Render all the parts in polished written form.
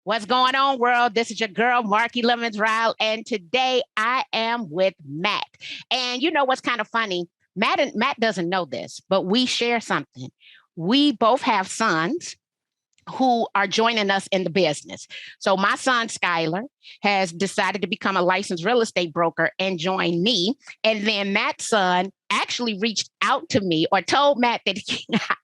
What's going on, world? This is your girl, Marky Lemons-Ryhal, and today I am with Matt. And you know what's kind of funny? Matt doesn't know this, but we share something. We both have sons who are joining us in the business. So my son Skylar has decided to become a licensed real estate broker and join me. And then Matt's son actually reached out to me or told Matt that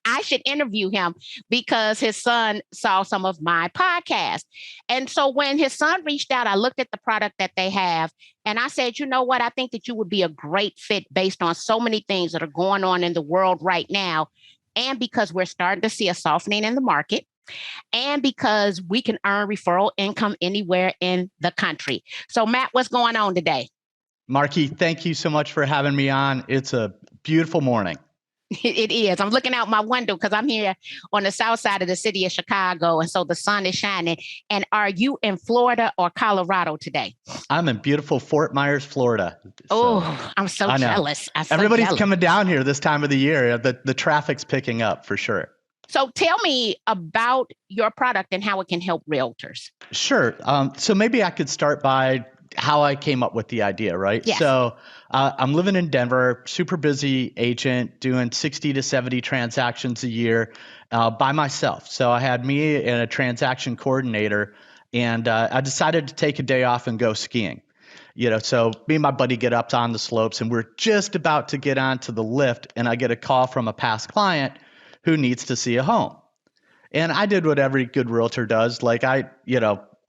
I should interview him because his son saw some of my podcast. And so when his son reached out, I looked at the product that they have and I said, you know what? I think that you would be a great fit based on so many things that are going on in the world right now. And because we're starting to see a softening in the market, and because we can earn referral income anywhere in the country. So, Matt, what's going on today? Marky, thank you so much for having me on. It's a beautiful morning. It is. I'm looking out my window because I'm here on the south side of the city of Chicago. And so the sun is shining. And are you in Florida or Colorado today? I'm in beautiful Fort Myers, Florida. Oh, I'm so jealous. Everybody's coming down here this time of the year. The traffic's picking up for sure. So tell me about your product and how it can help realtors. Sure. So maybe I could start by how I came up with the idea, right? Yes. So I'm living in Denver, super busy agent, doing 60 to 70 transactions a year by myself. So I had me and a transaction coordinator, and I decided to take a day off and go skiing. So me and my buddy get up on the slopes, and we're just about to get onto the lift, and I get a call from a past client who needs to see a home. And I did what every good realtor does. Like I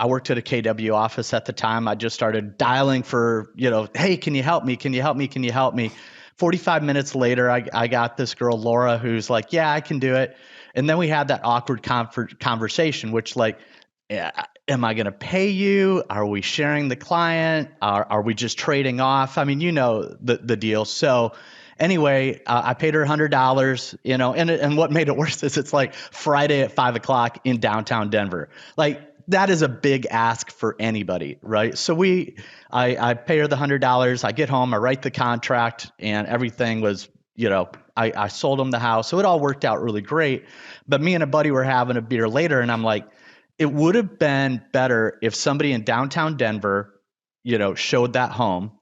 worked at a KW office at the time. I just started dialing for, hey, can you help me? Can you help me? Can you help me? 45 minutes later, I got this girl, Laura, who's like, yeah, I can do it. And then we had that awkward conversation, which am I going to pay you? Are we sharing the client? Are we just trading off? I mean, the deal. So anyway, I paid her $100, and what made it worse is it's like Friday at 5:00 in downtown Denver. Like that is a big ask for anybody, right? So I pay her the $100. I get home, I write the contract, and everything was, I sold him the house. So it all worked out really great. But me and a buddy were having a beer later, and I'm like, it would have been better if somebody in downtown Denver, showed that home.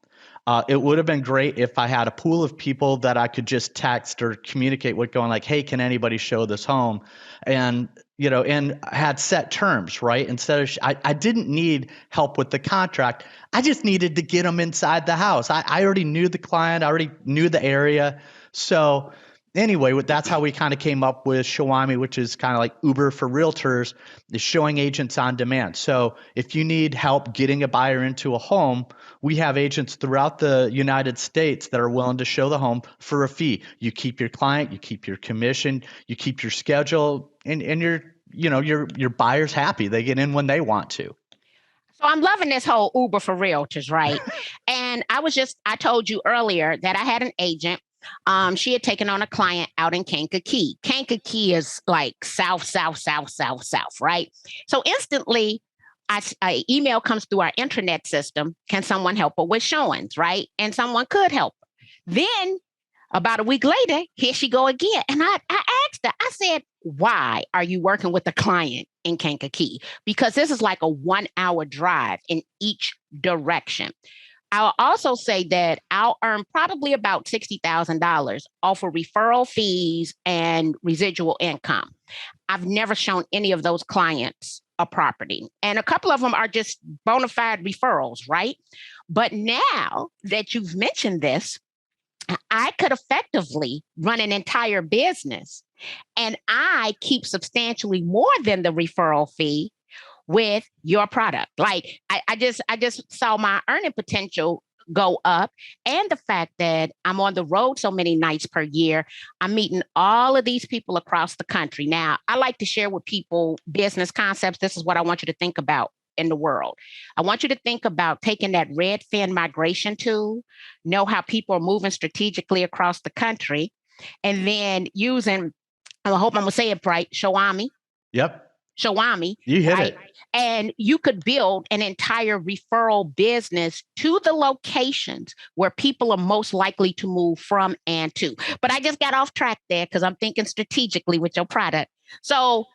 It would have been great if I had a pool of people that I could just text or communicate with going like, hey, can anybody show this home? And, and had set terms, right? Instead of, I didn't need help with the contract. I just needed to get them inside the house. I already knew the client. I already knew the area. So anyway, that's how we kind of came up with Showami, which is kind of like Uber for realtors, is showing agents on demand. So if you need help getting a buyer into a home, we have agents throughout the United States that are willing to show the home for a fee. You keep your client, you keep your commission, you keep your schedule, and your buyer's happy. They get in when they want to. So I'm loving this whole Uber for realtors, right? And I told you earlier that I had an agent. She had taken on a client out in Kankakee. Kankakee is like south, right? So instantly, I email comes through our intranet system. Can someone help her with showings, right? And someone could help her. Then about a week later, here she go again. And I asked her, I said, why are you working with a client in Kankakee? Because this is like a 1-hour drive in each direction. I'll also say that I'll earn probably about $60,000 off of referral fees and residual income. I've never shown any of those clients a property. And a couple of them are just bona fide referrals, right? But now that you've mentioned this, I could effectively run an entire business and I keep substantially more than the referral fee with your product. Like I just saw my earning potential go up, and the fact that I'm on the road so many nights per year, I'm meeting all of these people across the country. Now, I like to share with people business concepts. This is what I want you to think about in the world. I want you to think about taking that Redfin migration tool, know how people are moving strategically across the country, and then using, I hope I'm going to say it right, Showami. Yep. Showami. You hit it. And you could build an entire referral business to the locations where people are most likely to move from and to. But I just got off track there because I'm thinking strategically with your product. So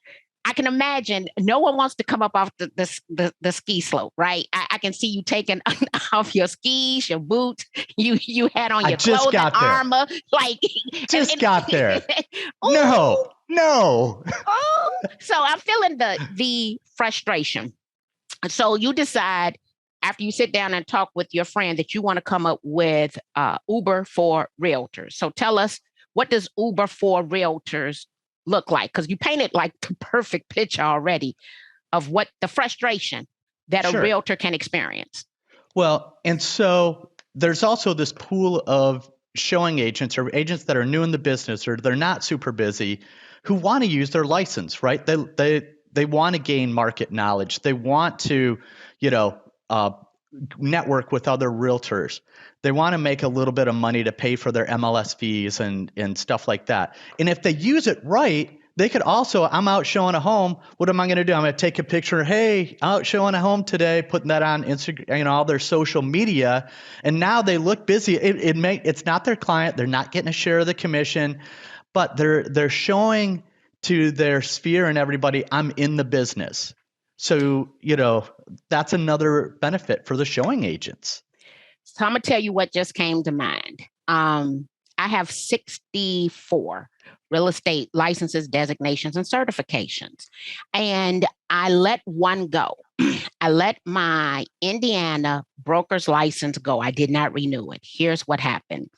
I can imagine no one wants to come up off the ski slope, right? I can see you taking off your skis, your boots. You had on I your just clothing, got there. armor, like Just got there. oh, No. oh. So I'm feeling the frustration. So you decide after you sit down and talk with your friend that you want to come up with Uber for realtors. So tell us, what does Uber for realtors look like? Because you painted like the perfect picture already of what the frustration that a Sure. realtor can experience. Well, and so there's also this pool of showing agents or agents that are new in the business or they're not super busy who want to use their license, right? They want to gain market knowledge. They want to, you know, network with other realtors. They want to make a little bit of money to pay for their MLS fees and stuff like that. And if they use it right, they could also, I'm out showing a home. What am I going to do? I'm going to take a picture. Hey, out showing a home today, putting that on Instagram, all their social media. And now they look busy. It's not their client. They're not getting a share of the commission, but they're showing to their sphere and everybody, I'm in the business. So, that's another benefit for the showing agents. So I'm gonna tell you what just came to mind. I have 64 real estate licenses, designations, and certifications, and I let one go. I let my Indiana broker's license go. I did not renew it. Here's what happened.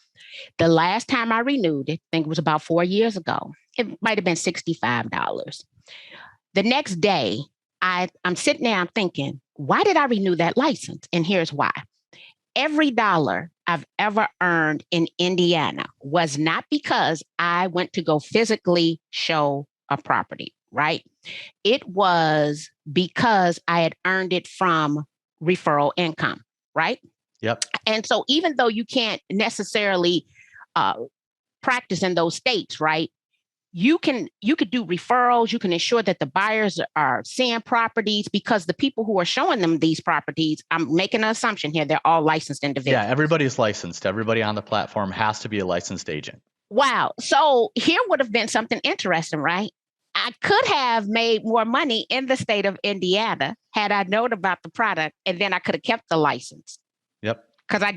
The last time I renewed it, I think it was about 4 years ago. It might have been $65. The next day, I'm sitting there, I'm thinking, why did I renew that license? And here's why. Every dollar I've ever earned in Indiana was not because I went to go physically show a property, right? It was because I had earned it from referral income, right? Yep. And so even though you can't necessarily practice in those states, right? You could do referrals. You can ensure that the buyers are seeing properties because the people who are showing them these properties, I'm making an assumption here, they're all licensed individuals. Yeah, everybody's licensed. Everybody on the platform has to be a licensed agent. Wow. So here would have been something interesting, right? I could have made more money in the state of Indiana had I known about the product, and then I could have kept the license. Yep. Because I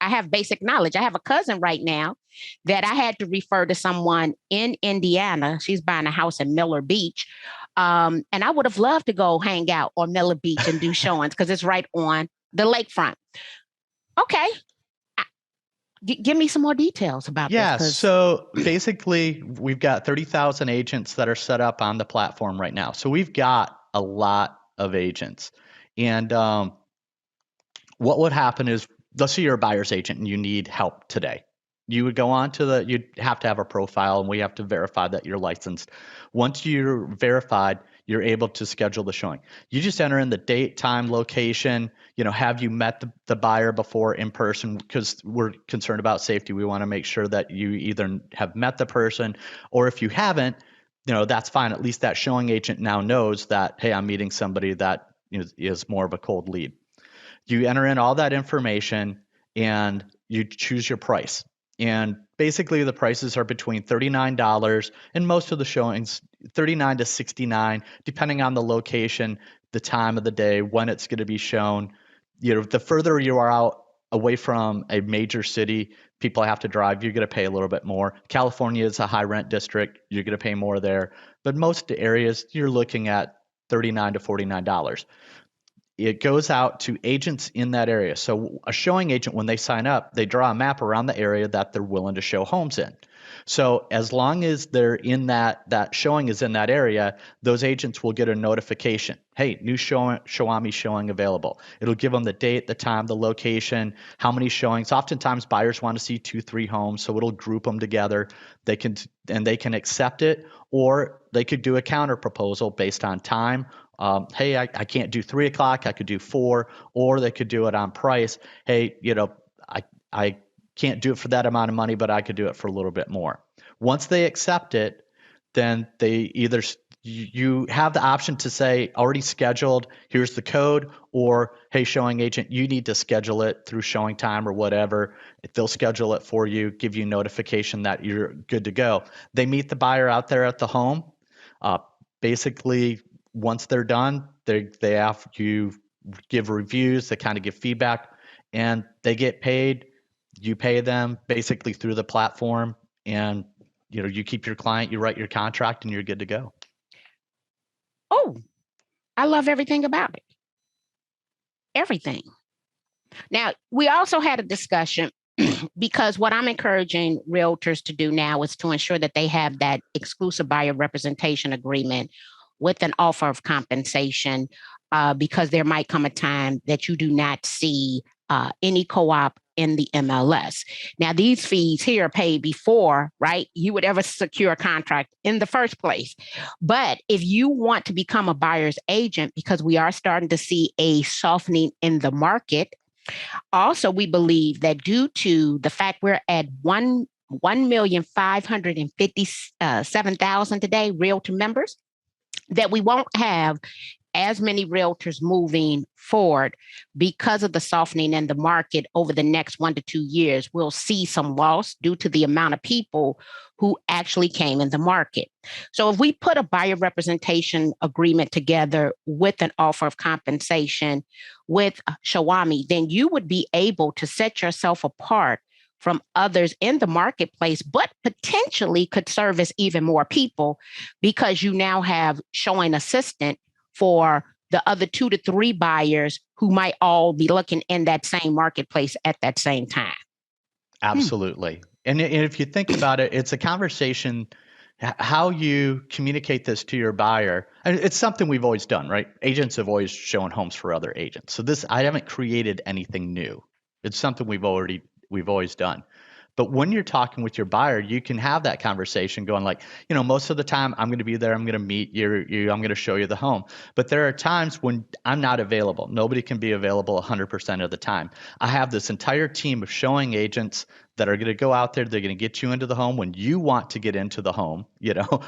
have basic knowledge. I have a cousin right now that I had to refer to someone in Indiana. She's buying a house in Miller Beach. And I would have loved to go hang out on Miller Beach and do showings because it's right on the lakefront. Okay. Give me some more details about this. Yeah, so basically we've got 30,000 agents that are set up on the platform right now. So we've got a lot of agents. And what would happen is, let's say you're a buyer's agent and you need help today. You would go on to you'd have to have a profile and we have to verify that you're licensed. Once you're verified, you're able to schedule the showing. You just enter in the date, time, location, have you met the buyer before in person? Because we're concerned about safety. We want to make sure that you either have met the person, or if you haven't, that's fine. At least that showing agent now knows that, hey, I'm meeting somebody that is more of a cold lead. You enter in all that information and you choose your price. And basically the prices are between $39 and most of the showings, $39 to $69, depending on the location, the time of the day, when it's going to be shown. The further you are out away from a major city, people have to drive, you're going to pay a little bit more. California is a high rent district, you're going to pay more there. But most areas, you're looking at $39 to $49. It goes out to agents in that area. So a showing agent, when they sign up, they draw a map around the area that they're willing to show homes in. So as long as they're in that showing is in that area, those agents will get a notification. Hey, new Showami showing available. It'll give them the date, the time, the location, how many showings. Oftentimes buyers want to see 2-3 homes, so it'll group them together. They can accept it, or they could do a counter proposal based on time. Hey, I can't do 3 o'clock. I could do 4, or they could do it on price. Hey, I can't do it for that amount of money, but I could do it for a little bit more. Once they accept it, then you have the option to say already scheduled, here's the code, or hey, showing agent, you need to schedule it through showing time or whatever. If they'll schedule it for you, give you notification that you're good to go. They meet the buyer out there at the home. basically once they're done, they have you give reviews, they kind of give feedback, and they get paid. You pay them basically through the platform, and you keep your client, you write your contract, and you're good to go. Oh, I love everything about it. Everything. Now, we also had a discussion because what I'm encouraging realtors to do now is to ensure that they have that exclusive buyer representation agreement with an offer of compensation, because there might come a time that you do not see any co-op in the MLS. Now, these fees here are paid before, right, you would ever secure a contract in the first place. But if you want to become a buyer's agent, because we are starting to see a softening in the market, also, we believe that due to the fact we're at 1,557,000 today, Realtor members, that we won't have as many realtors moving forward because of the softening in the market over the next 1 to 2 years. We'll see some loss due to the amount of people who actually came in the market. So if we put a buyer representation agreement together with an offer of compensation with Showami, then you would be able to set yourself apart from others in the marketplace, but potentially could service even more people because you now have showing assistant for the other 2 to 3 buyers who might all be looking in that same marketplace at that same time. Absolutely. And if you think about it, it's a conversation, how you communicate this to your buyer. And it's something we've always done, right? Agents have always shown homes for other agents. So I haven't created anything new. It's something we've always done. But when you're talking with your buyer, you can have that conversation going like, most of the time I'm going to be there. I'm going to meet you. I'm going to show you the home. But there are times when I'm not available. Nobody can be available 100% of the time. I have this entire team of showing agents that are going to go out there. They're going to get you into the home when you want to get into the home,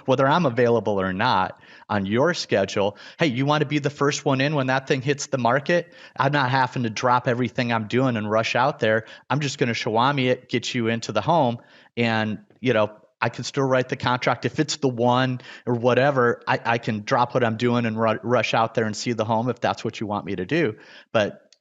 whether I'm available or not on your schedule. Hey, you want to be the first one in when that thing hits the market? I'm not having to drop everything I'm doing and rush out there. I'm just going to Showami it, get you into the home. And, I can still write the contract. If it's the one or whatever, I can drop what I'm doing and rush out there and see the home if that's what you want me to do. But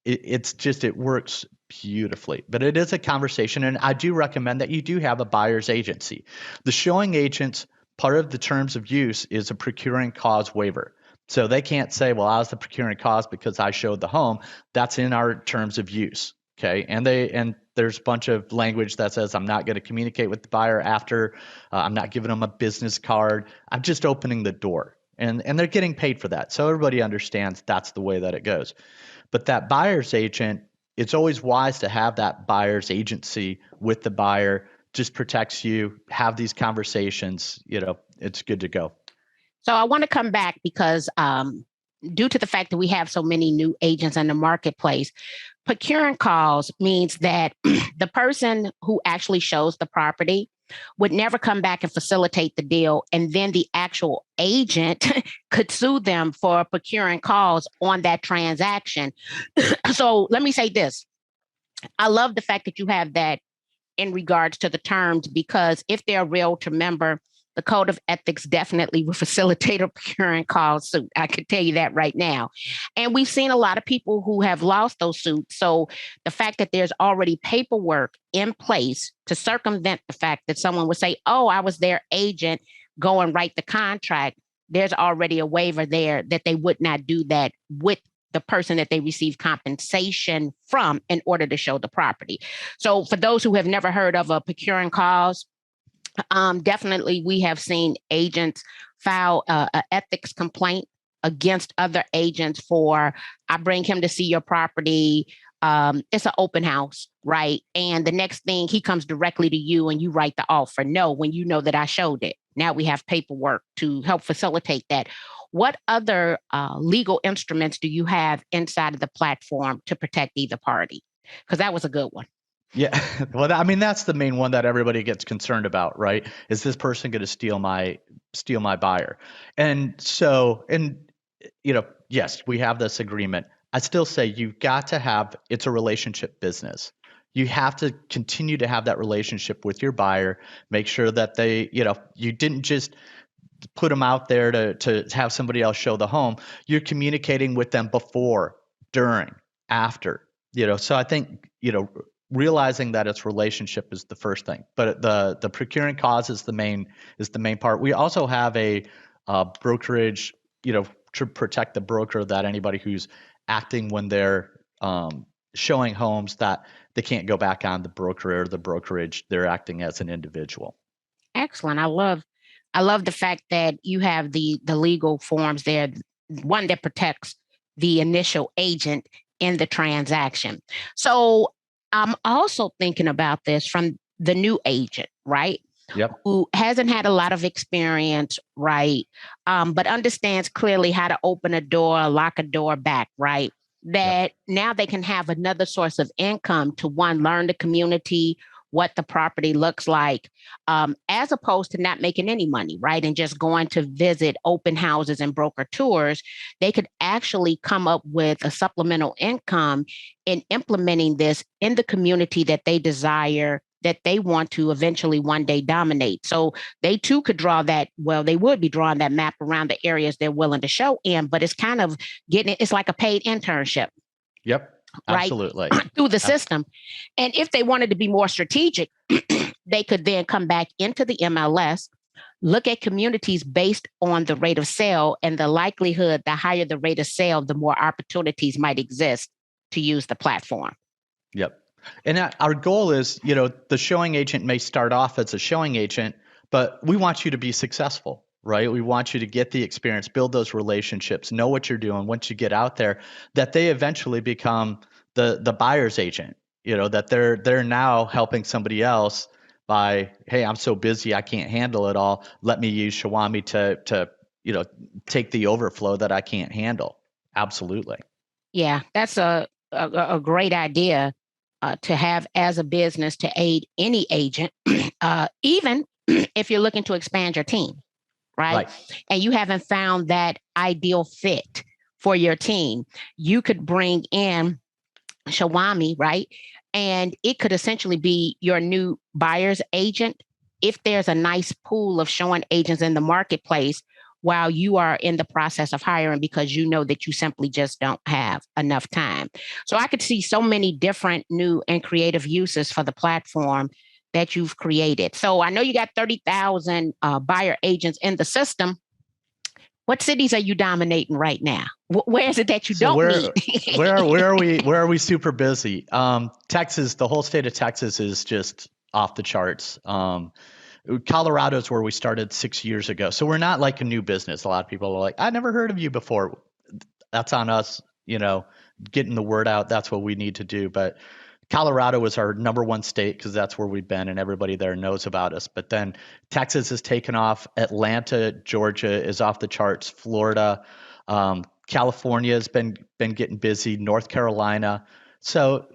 it works beautifully. But it is a conversation, and I do recommend that you do have a buyer's agency. The showing agents, part of the terms of use is a procuring cause waiver. So they can't say, well, I was the procuring cause because I showed the home. That's in our terms of use. Okay. And there's a bunch of language that says I'm not going to communicate with the buyer after. I'm not giving them a business card. I'm just opening the door. And they're getting paid for that. So everybody understands that's the way that it goes. But that buyer's agent, it's always wise to have that buyer's agency with the buyer. Just protects you. Have these conversations. It's good to go. So I want to come back because due to the fact that we have so many new agents in the marketplace, procuring calls means that the person who actually shows the property would never come back and facilitate the deal. And then the actual agent could sue them for procuring calls on that transaction. So let me say this. I love the fact that you have that in regards to the terms, because if they're a realtor member, the code of ethics definitely will facilitate a procuring call suit. I could tell you that right now. And we've seen a lot of people who have lost those suits. So the fact that there's already paperwork in place to circumvent the fact that someone would say, oh, I was their agent, go and write the contract. There's already a waiver there that they would not do that with the person that they receive compensation from in order to show the property. So for those who have never heard of a procuring cause, definitely we have seen agents file an ethics complaint against other agents for, I bring him to see your property. It's an open house, right? And the next thing, he comes directly to you and you write the offer. No, when you know that I showed it. Now we have paperwork to help facilitate that. What other legal instruments do you have inside of the platform to protect either party? Because that was a good one. Yeah. Well, I mean, that's the main one that everybody gets concerned about, right? Is this person going to steal my buyer? And so, yes, we have this agreement. I still say you've got to have, it's a relationship business. You have to continue to have that relationship with your buyer, make sure that they, you didn't just put them out there to have somebody else show the home. You're communicating with them before, during, after, so I think, realizing that it's relationship is the first thing, but the procuring cause is the main part. We also have a brokerage, to protect the broker, that anybody who's acting when they're showing homes, that they can't go back on the broker or the brokerage. They're acting as an individual. Excellent. I love the fact that you have the legal forms there, one that protects the initial agent in the transaction. So I'm also thinking about this from the new agent, right? Yep. Who hasn't had a lot of experience, right? But understands clearly how to open a door, lock a door back, right? That now they can have another source of income to, one, learn the community, what the property looks like, as opposed to not making any money, right? And just going to visit open houses and broker tours. They could actually come up with a supplemental income in implementing this in the community that they desire, that they want to eventually one day dominate. So they too could draw that, well, they would be drawing that map around the areas they're willing to show in, but it's kind of it's like a paid internship. Yep. Absolutely. Right? Through the system. And if they wanted to be more strategic, they could then come back into the MLS, look at communities based on the rate of sale, and the likelihood, the higher the rate of sale, the more opportunities might exist to use the platform. Yep. And our goal is, the showing agent may start off as a showing agent, but we want you to be successful, right? We want you to get the experience, build those relationships, know what you're doing. Once you get out there, that they eventually become the buyer's agent, that they're now helping somebody else by, hey, I'm so busy, I can't handle it all. Let me use Showami to take the overflow that I can't handle. Absolutely. Yeah, that's a great idea to have as a business to aid any agent, even if you're looking to expand your team, right? And you haven't found that ideal fit for your team. You could bring in Showami, right? And it could essentially be your new buyer's agent if there's a nice pool of showing agents in the marketplace while you are in the process of hiring, because you know that you simply just don't have enough time. So I could see so many different new and creative uses for the platform that you've created. So I know you got 30,000 buyer agents in the system. What cities are you dominating right now? Where is it that you don't meet? Where are we super busy? Texas, the whole state of Texas is just off the charts. Colorado is where we started 6 years ago. So we're not like a new business. A lot of people are like, I never heard of you before. That's on us, getting the word out. That's what we need to do. But Colorado was our number one state because that's where we've been and everybody there knows about us. But then Texas has taken off. Atlanta, Georgia is off the charts. Florida, California has been getting busy. North Carolina. So,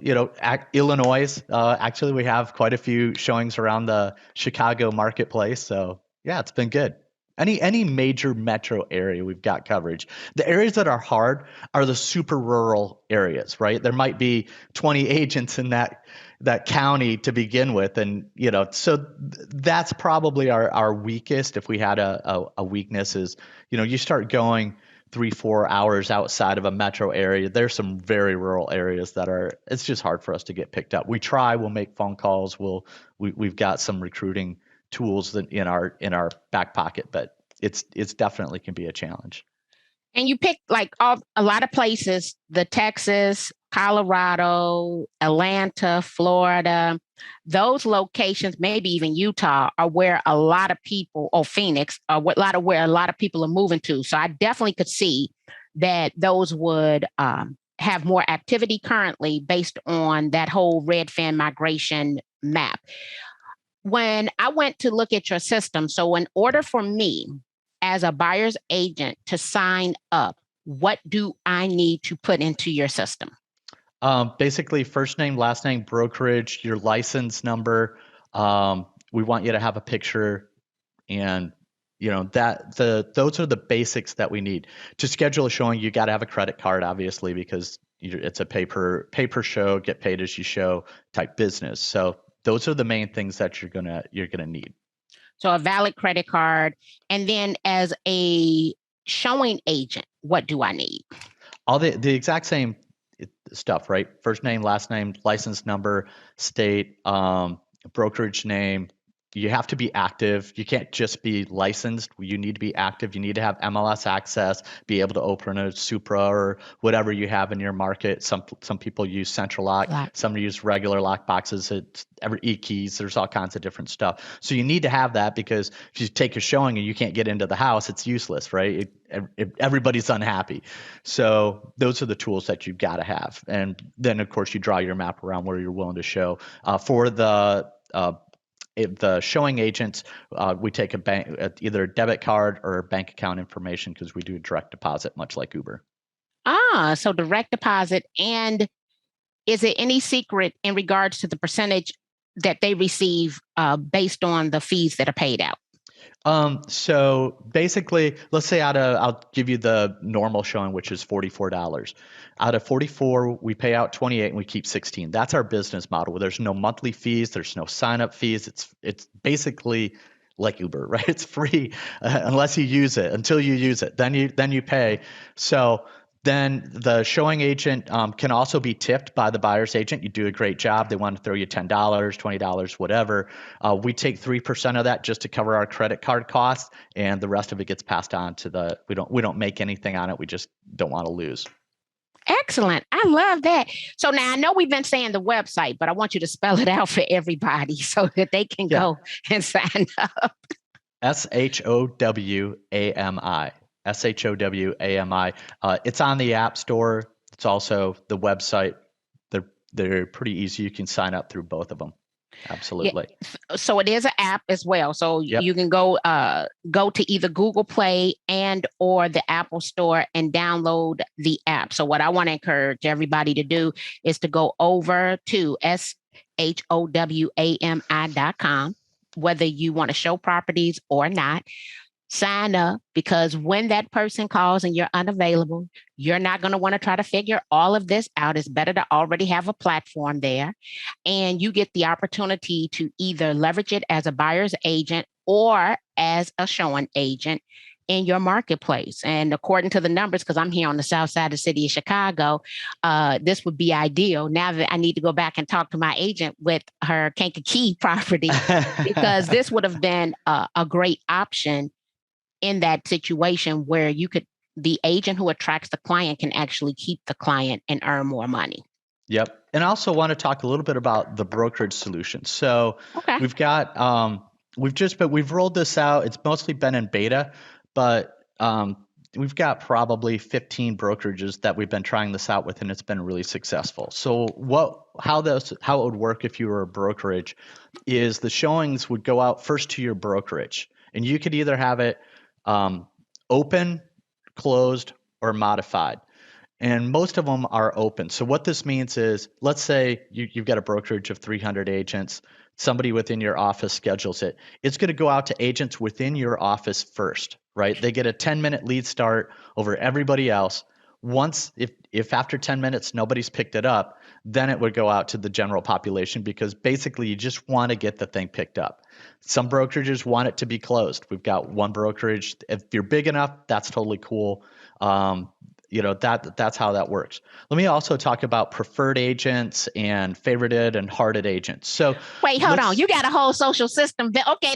Illinois, actually, we have quite a few showings around the Chicago marketplace. So, yeah, it's been good. Any major metro area, we've got coverage. The areas that are hard are the super rural areas, right? There might be 20 agents in that county to begin with. And, so that's probably our weakest. If we had a weakness is, you start going 3-4 hours outside of a metro area, there's some very rural areas it's just hard for us to get picked up. We try, we'll make phone calls, we've got some recruiting tools in our back pocket, but it's definitely can be a challenge. And you pick a lot of places, the Texas, Colorado, Atlanta, Florida, those locations, maybe even Utah, are where a lot of people, or Phoenix, are where a lot of people are moving to. So I definitely could see that those would have more activity currently based on that whole Redfin migration map. When I went to look at your system, so in order for me as a buyer's agent to sign up, what do I need to put into your system? Basically, first name, last name, brokerage, your license number. We want you to have a picture, and those are the basics that we need to schedule a showing. You got to have a credit card, obviously, because it's a paper show, get paid as you show type business. So those are the main things that you're gonna need. So a valid credit card. And then as a showing agent, what do I need? All the exact same stuff, right? First name, last name, license number, state, brokerage name. You have to be active. You can't just be licensed. You need to be active. You need to have MLS access, be able to open a Supra or whatever you have in your market. Some people use central lock. Some use regular lock boxes. It's every e-keys. There's all kinds of different stuff. So you need to have that, because if you take a showing and you can't get into the house, it's useless, right? Everybody's unhappy. So those are the tools that you've got to have. And then, of course, you draw your map around where you're willing to show. For the showing agents, we take either a debit card or bank account information, because we do a direct deposit, much like Uber. So direct deposit. And is it any secret in regards to the percentage that they receive based on the fees that are paid out? So basically, let's say I'll give you the normal showing, which is $44. Out of 44, we pay out 28 and we keep 16. That's our business model. There's no monthly fees. There's no sign up fees. It's basically like Uber, right? It's free unless you use it. Until you use it, then you pay. So then the showing agent can also be tipped by the buyer's agent. You do a great job. They want to throw you $10, $20, whatever. We take 3% of that just to cover our credit card costs, and the rest of it gets passed on to we don't make anything on it. We just don't want to lose. Excellent. I love that. So now I know we've been saying the website, but I want you to spell it out for everybody so that they can go and sign up. Showami. Showami. It's on the App Store. It's also the website. They're pretty easy. You can sign up through both of them. Absolutely. Yeah. So it is an app as well. So you can go to either Google Play and or the Apple Store and download the app. So what I want to encourage everybody to do is to go over to showami.com, whether you want to show properties or not. Sign up, because when that person calls and you're unavailable, you're not going to want to try to figure all of this out. It's better to already have a platform there, and you get the opportunity to either leverage it as a buyer's agent or as a showing agent in your marketplace. And according to the numbers, because I'm here on the south side of the city of Chicago, this would be ideal. Now that I need to go back and talk to my agent with her Kankakee property, because this would have been a great option in that situation where the agent who attracts the client can actually keep the client and earn more money. Yep. And I also want to talk a little bit about the Brokerage Solution. So we've got, we've rolled this out. It's mostly been in beta, but we've got probably 15 brokerages that we've been trying this out with, and it's been really successful. So how it would work if you were a brokerage is the showings would go out first to your brokerage, and you could either have it open, closed, or modified. And most of them are open. So what this means is, let's say you've got a brokerage of 300 agents. Somebody within your office schedules it. It's going to go out to agents within your office first, right? They get a 10-minute lead start over everybody else. Once, if after 10 minutes nobody's picked it up, then it would go out to the general population, because basically you just want to get the thing picked up. Some brokerages want it to be closed. We've got one brokerage. If you're big enough, that's totally cool. That's how that works. Let me also talk about preferred agents and favorited and hearted agents. So wait, hold on. You got a whole social system. Okay,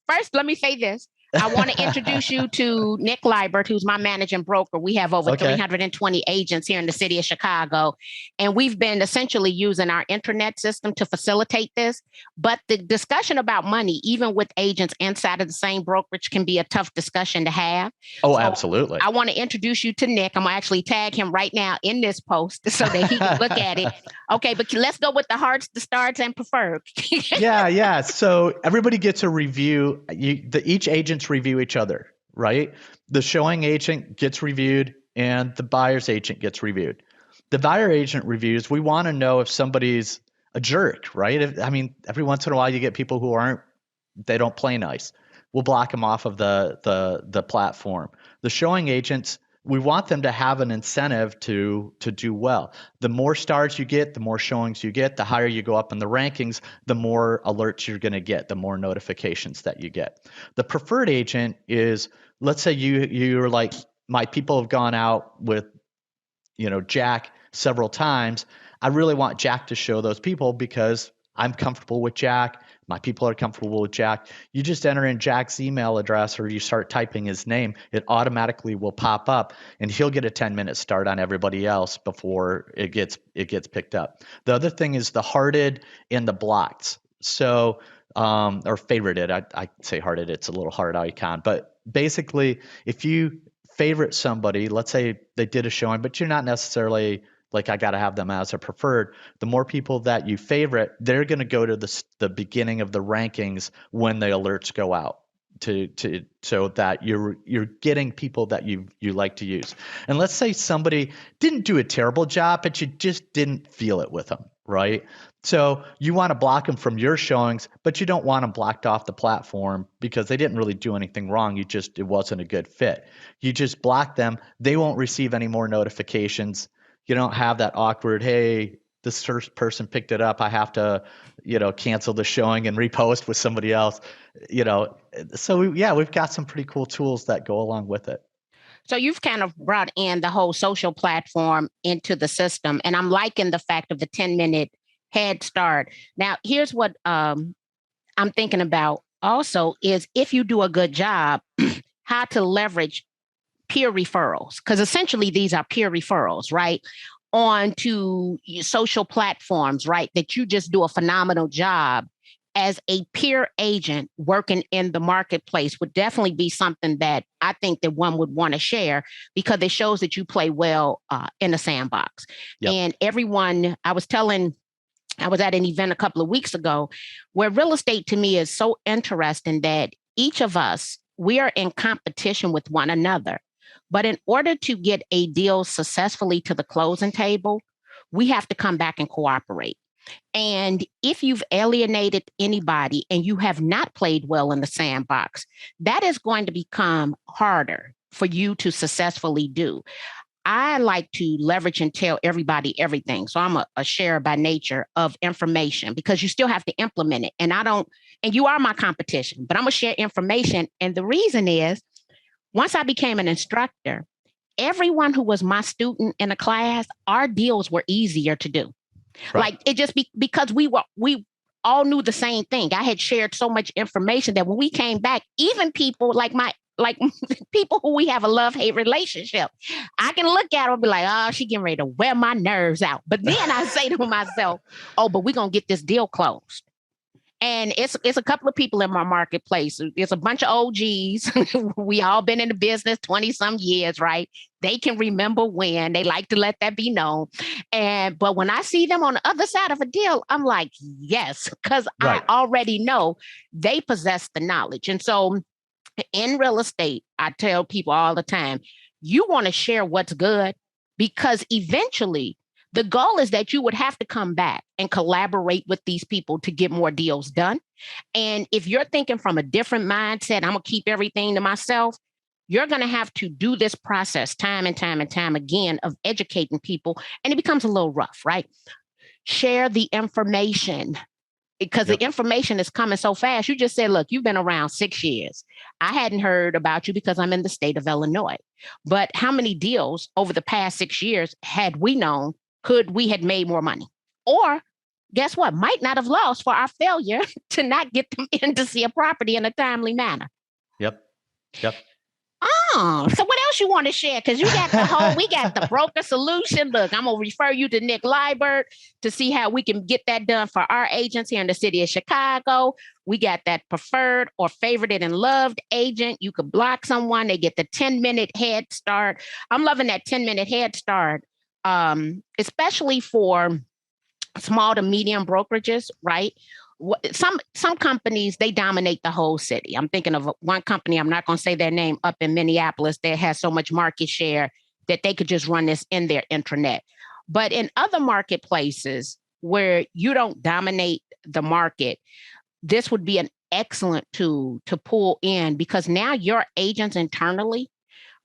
first, let me say this. I want to introduce you to Nick Liebert, who's my managing broker. We have over 320 agents here in the city of Chicago, and we've been essentially using our internet system to facilitate this. But the discussion about money, even with agents inside of the same brokerage, can be a tough discussion to have. Oh, so absolutely. I want to introduce you to Nick. I'm going to actually tag him right now in this post so that he can look at it. Okay, but let's go with the hearts, the stars, and preferred. Yeah. So everybody gets a review. Each agent's review each other, right? The showing agent gets reviewed and the buyer's agent gets reviewed. The buyer agent reviews, we want to know if somebody's a jerk, right? Every once in a while you get people who they don't play nice. We'll block them off of the platform. The showing agents, we want them to have an incentive to do well. The more stars you get, the more showings you get, the higher you go up in the rankings, the more alerts you're going to get, the more notifications that you get. The preferred agent is, let's say you're like, my people have gone out with, Jack several times. I really want Jack to show those people because I'm comfortable with Jack. My people are comfortable with Jack. You just enter in Jack's email address or you start typing his name, it automatically will pop up and he'll get a 10-minute start on everybody else before it gets picked up. The other thing is the hearted and the blocked. So, or favorited, I say hearted, it's a little heart icon, but basically if you favorite somebody, let's say they did a showing, but you're not necessarily like, I got to have them as a preferred. The more people that you favorite, they're going to go to the beginning of the rankings when the alerts go out to so that you're getting people that you like to use. And let's say somebody didn't do a terrible job, but you just didn't feel it with them, right? So you want to block them from your showings, but you don't want them blocked off the platform because they didn't really do anything wrong. It wasn't a good fit. You just block them. They won't receive any more notifications. You don't have that awkward, hey, this first person picked it up, I have to, cancel the showing and repost with somebody else, So we've got some pretty cool tools that go along with it. So you've kind of brought in the whole social platform into the system. And I'm liking the fact of the 10-minute head start. Now, here's what I'm thinking about also is if you do a good job, how to leverage peer referrals, because essentially these are peer referrals, right? Onto social platforms, right? That you just do a phenomenal job as a peer agent working in the marketplace would definitely be something that I think that one would want to share because it shows that you play well in the sandbox. Yep. And everyone, I was at an event a couple of weeks ago where real estate to me is so interesting that each of us, we are in competition with one another. But in order to get a deal successfully to the closing table, we have to come back and cooperate. And if you've alienated anybody and you have not played well in the sandbox, that is going to become harder for you to successfully do. I like to leverage and tell everybody everything. So I'm a sharer by nature of information because you still have to implement it. And you are my competition, but I'm going to share information. And the reason is, once I became an instructor, everyone who was my student in a class, our deals were easier to do. Right. Like it just because we all knew the same thing. I had shared so much information that when we came back, even people like people who we have a love-hate relationship, I can look at her and be like, oh, she getting ready to wear my nerves out. But then I say to myself, oh, but we're going to get this deal closed. And it's a couple of people in my marketplace. There's a bunch of OGs. We all been in the business 20 some years, right? They can remember when. They like to let that be known. But when I see them on the other side of a deal, I'm like, yes, because right. I already know they possess the knowledge. And so in real estate, I tell people all the time, you want to share what's good because eventually the goal is that you would have to come back and collaborate with these people to get more deals done. And if you're thinking from a different mindset, I'm going to keep everything to myself, you're going to have to do this process time and time and time again of educating people. And it becomes a little rough, right? Share the information because the information is coming so fast. You just said, look, you've been around 6 years. I hadn't heard about you because I'm in the state of Illinois. But how many deals over the past 6 years had we known could we had made more money? Or guess what? Might not have lost for our failure to not get them in to see a property in a timely manner. Yep. Oh, so what else you want to share? Because we got the Brokerage Solution. Look, I'm going to refer you to Nick Liebert to see how we can get that done for our agents here in the city of Chicago. We got that preferred or favorited and loved agent. You could block someone. They get the 10-minute head start. I'm loving that 10-minute head start, especially for small to medium brokerages, right? Some companies, they dominate the whole city. I'm thinking of one company, I'm not going to say their name, up in Minneapolis that has so much market share that they could just run this in their intranet. But in other marketplaces where you don't dominate the market, this would be an excellent tool to pull in because now your agents internally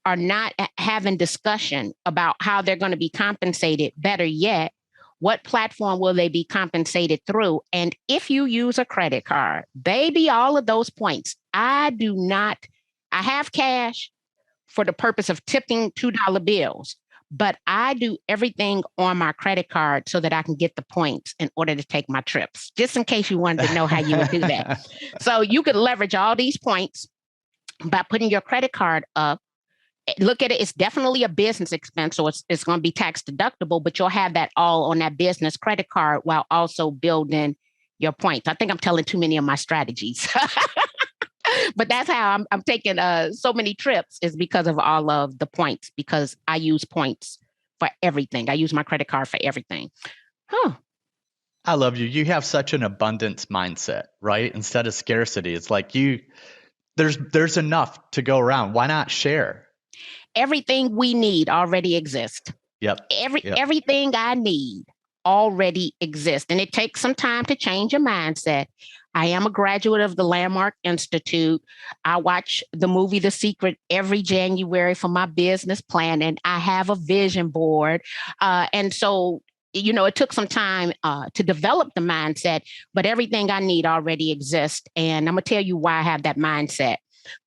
are not having discussion about how they're going to be compensated, better yet, what platform will they be compensated through? And if you use a credit card, baby, all of those points. I have cash for the purpose of tipping $2 bills, but I do everything on my credit card so that I can get the points in order to take my trips, just in case you wanted to know how you would do that. So you could leverage all these points by putting your credit card up. Look at it, it's definitely a business expense, so it's going to be tax deductible, but you'll have that all on that business credit card while also building your points. I think I'm telling too many of my strategies. But that's how I'm taking so many trips, is because of all of the points, because I use points for everything. I use my credit card for everything. I love you. You have such an abundance mindset, right? Instead of scarcity. It's like there's enough to go around. Why not share? Everything we need already exists. Yep. Everything I need already exists. And it takes some time to change your mindset. I am a graduate of the Landmark Institute. I watch the movie The Secret every January for my business plan, and I have a vision board. And so, it took some time to develop the mindset, but everything I need already exists. And I'm going to tell you why I have that mindset.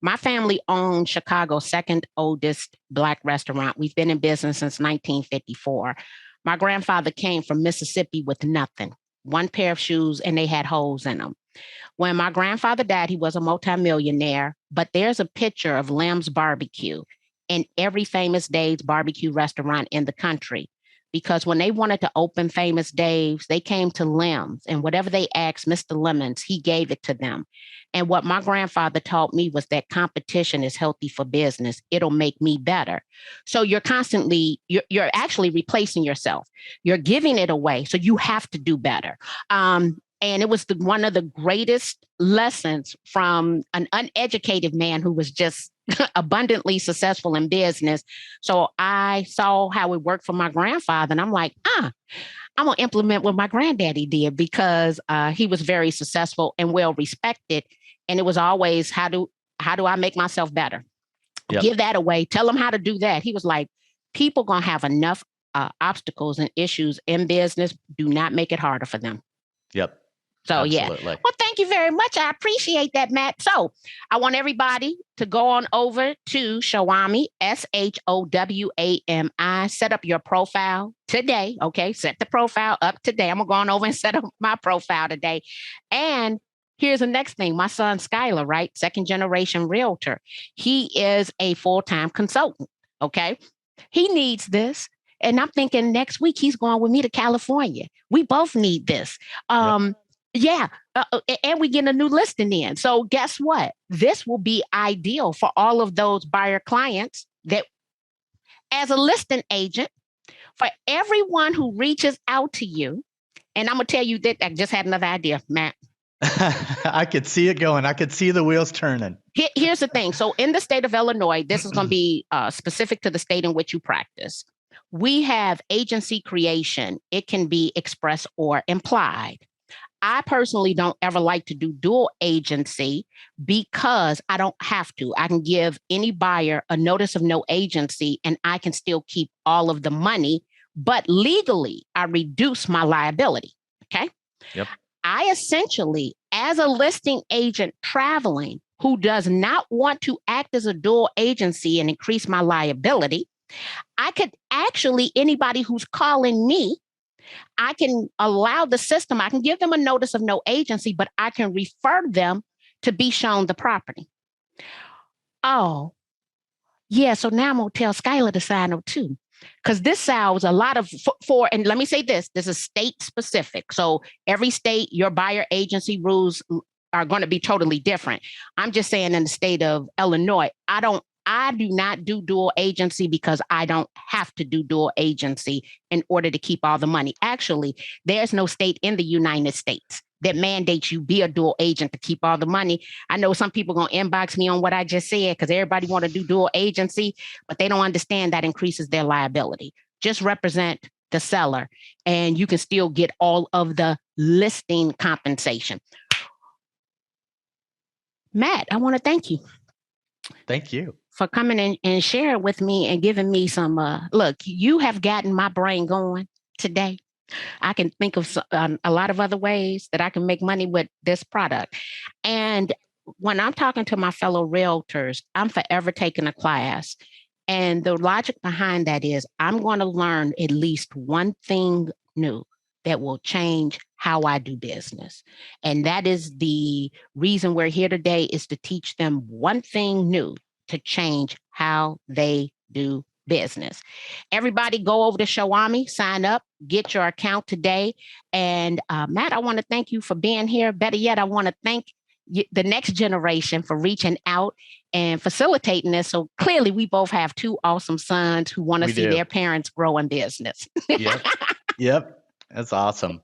My family owns Chicago's second oldest Black restaurant. We've been in business since 1954. My grandfather came from Mississippi with nothing, one pair of shoes, and they had holes in them. When my grandfather died, he was a multimillionaire, but there's a picture of Lem's Barbecue in every Famous Dave's barbecue restaurant in the country. Because when they wanted to open Famous Dave's, they came to Lem's, and whatever they asked Mr. Lemons, he gave it to them. And what my grandfather taught me was that competition is healthy for business. It'll make me better. So you're actually replacing yourself. You're giving it away. So you have to do better. And it was one of the greatest lessons from an uneducated man who was just abundantly successful in business. So I saw how it worked for my grandfather, and I'm like, I'm going to implement what my granddaddy did, because he was very successful and well respected. And it was always, how do I make myself better? Yep. Give that away. Tell them how to do that. He was like, people going to have enough obstacles and issues in business. Do not make it harder for them. Yep. So, absolutely. Yeah. Well, thank you very much. I appreciate that, Matt. So I want everybody to go on over to Showami, Showami. Set up your profile today. Okay. Set the profile up today. I'm going to go on over and set up my profile today. And here's the next thing. My son, Skylar, right? Second generation realtor. He is a full-time consultant. Okay. He needs this. And I'm thinking next week he's going with me to California. We both need this. Yep. Yeah. And we get a new listing in. So guess what? This will be ideal for all of those buyer clients that, as a listing agent, for everyone who reaches out to you. And I'm going to tell you that I just had another idea, Matt. I could see it going. I could see the wheels turning. Here's the thing. So in the state of Illinois, this is going to be specific to the state in which you practice. We have agency creation. It can be express or implied. I personally don't ever like to do dual agency because I don't have to. I can give any buyer a notice of no agency and I can still keep all of the money, but legally I reduce my liability. Okay. Yep. I essentially, as a listing agent traveling who does not want to act as a dual agency and increase my liability, I could actually, anybody who's calling me, I can allow the system, I can give them a notice of no agency, but I can refer them to be shown the property. Oh, yeah. So now I'm going to tell Skylar to sign up too, because this sounds a lot of and let me say this is state specific. So every state, your buyer agency rules are going to be totally different. I'm just saying in the state of Illinois, I do not do dual agency because I don't have to do dual agency in order to keep all the money. Actually, there's no state in the United States that mandates you be a dual agent to keep all the money. I know some people are going to inbox me on what I just said because everybody want to do dual agency, but they don't understand that increases their liability. Just represent the seller and you can still get all of the listing compensation. Matt, I want to thank you. Thank you. for coming in and sharing with me and giving me some, look, you have gotten my brain going today. I can think of a lot of other ways that I can make money with this product. And when I'm talking to my fellow realtors, I'm forever taking a class. And the logic behind that is I'm going to learn at least one thing new that will change how I do business. And that is the reason we're here today, is to teach them one thing new to change how they do business. Everybody go over to Showami, sign up, get your account today. And Matt, I want to thank you for being here. Better yet, I want to thank the next generation for reaching out and facilitating this. So clearly we both have two awesome sons who want to see their parents grow in business. Yep. Yep. That's awesome.